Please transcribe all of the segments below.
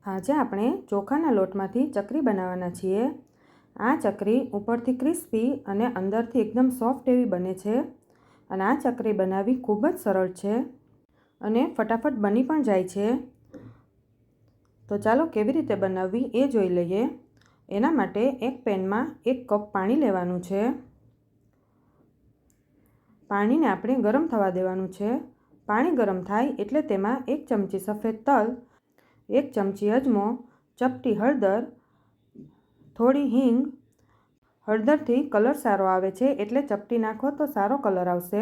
આજે આપણે ચોખાના લોટમાંથી ચકરી બનાવવાના છીએ। આ ચકરી ઉપરથી ક્રિસ્પી અને અંદરથી એકદમ સોફ્ટ એવી બને છે અને આ ચકરી બનાવવી ખૂબ જ સરળ છે અને ફટાફટ બની પણ જાય છે। તો ચાલો કેવી રીતે બનાવવી એ જોઈ લઈએ। એના માટે એક પેનમાં 1 કપ પાણી લેવાનું છે। પાણીને આપણે ગરમ થવા દેવાનું છે। પાણી ગરમ થાય એટલે તેમાં 1 ચમચી સફેદ તલ, 1 ચમચી અજમો, ચપટી હળદર, થોડી હિંગ। હળદરથી કલર સારો આવે છે એટલે ચપટી નાખો તો સારો કલર આવશે।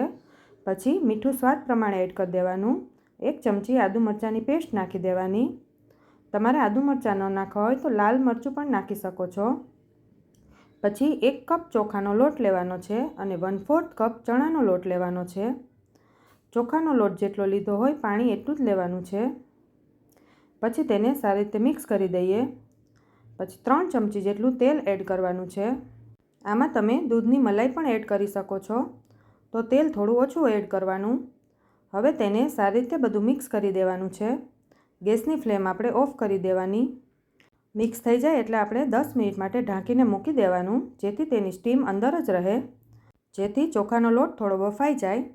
પછી મીઠું સ્વાદ પ્રમાણે એડ કરી દેવાનું। 1 ચમચી આદુ મરચાંની પેસ્ટ નાખી દેવાની। તમારે આદુ મરચાં ન નાખવા હોય તો લાલ મરચું પણ નાખી શકો છો। પછી 1 કપ ચોખાનો લોટ લેવાનો છે અને 1/4 કપ ચણાનો લોટ લેવાનો છે। ચોખાનો લોટ જેટલો લીધો હોય પાણી એટલું જ લેવાનું છે। પછી તેને સારી રીતે મિક્સ કરી દઈએ। પછી 3 ચમચી જેટલું તેલ એડ કરવાનું છે। આમાં તમે દૂધની મલાઈ પણ એડ કરી શકો છો, તો તેલ થોડું ઓછું એડ કરવાનું। હવે તેને સારી રીતે બધું મિક્સ કરી દેવાનું છે। ગેસની ફ્લેમ આપણે ઓફ કરી દેવાની। મિક્સ થઈ જાય એટલે આપણે 10 મિનિટ માટે ઢાંકીને મૂકી દેવાનું, જેથી તેની સ્ટીમ અંદર જ રહે, જેથી ચોખાનો લોટ થોડો બફાઈ જાય।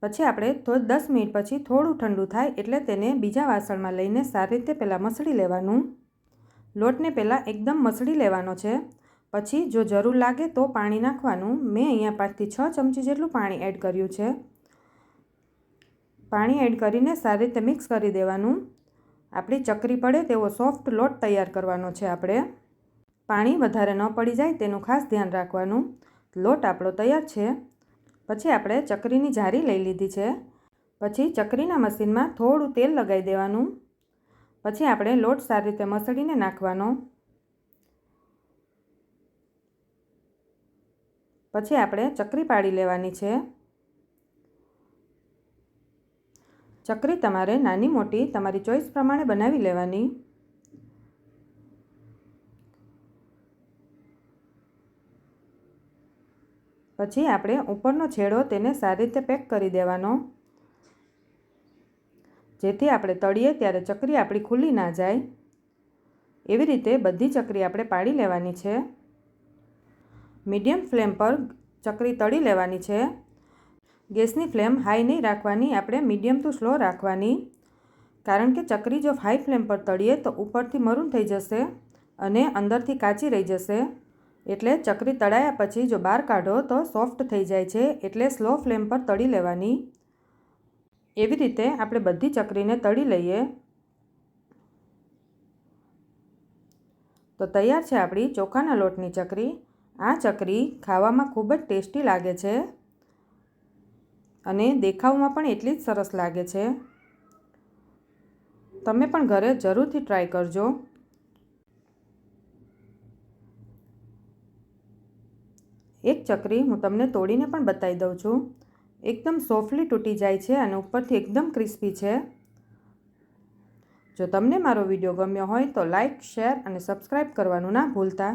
પછી આપણે 10 મિનિટ પછી થોડું ઠંડુ થાય એટલે તેને બીજા વાસણમાં લઈને સારી રીતે પહેલાં મસળી લેવાનું। લોટને પહેલાં એકદમ મસળી લેવાનો છે। પછી જો જરૂર લાગે તો પાણી નાખવાનું। મેં અહીંયા 5 થી 6 ચમચી જેટલું પાણી એડ કર્યું છે। પાણી એડ કરીને સારી રીતે મિક્સ કરી દેવાનું। આપણી ચકરી પડે તેવો સોફ્ટ લોટ તૈયાર કરવાનો છે આપણે। પાણી વધારે ન પડી જાય તેનું ખાસ ધ્યાન રાખવાનું। લોટ આપણો તૈયાર છે। પછી આપણે ચકરીની જારી લઈ લીધી છે। પછી ચકરીના મશીનમાં થોડું તેલ લગાવી દેવાનું। પછી આપણે લોટ સારી રીતે મસળીને નાખવાનો। પછી આપણે ચકરી પાડી લેવાની છે। ચકરી તમારે નાની મોટી તમારી ચોઈસ પ્રમાણે બનાવી લેવાની। પછી આપણે ઉપરનો છેડો તેને સારી રીતે પેક કરી દેવાનો, જેથી આપણે તળીએ ત્યારે ચકરી આપણી ખુલ્લી ના જાય। એવી રીતે બધી ચકરી આપણે પાડી લેવાની છે। મીડિયમ ફ્લેમ પર ચકરી તળી લેવાની છે। ગેસની ફ્લેમ હાઈ નહીં રાખવાની, આપણે મીડિયમ ટુ સ્લો રાખવાની, કારણ કે ચકરી જો હાઈ ફ્લેમ પર તળીએ તો ઉપરથી મરૂન થઈ જશે અને અંદરથી કાચી રહી જશે। એટલે ચકરી તળાયા પછી જો બહાર કાઢો તો સોફ્ટ થઈ જાય છે, એટલે સ્લો ફ્લેમ પર તળી લેવાની। એવી રીતે આપણે બધી ચકરીને તળી લઈએ। તો તૈયાર છે આપણી ચોખાના લોટની ચકરી। આ ચકરી ખાવામાં ખૂબ જ ટેસ્ટી લાગે છે અને દેખાવમાં પણ એટલી જ સરસ લાગે છે। તમે પણ ઘરે જરૂરથી ટ્રાય કરજો। એક ચકરી હું તમને તોડીને પણ બતાવી દઉં છું। એકદમ સોફ્ટલી તૂટી જાય છે અને ઉપરથી એકદમ ક્રિસ્પી છે। જો તમને મારો વિડીયો ગમ્યો હોય તો લાઈક, શેર અને સબસ્ક્રાઈબ કરવાનું ના ભૂલતા।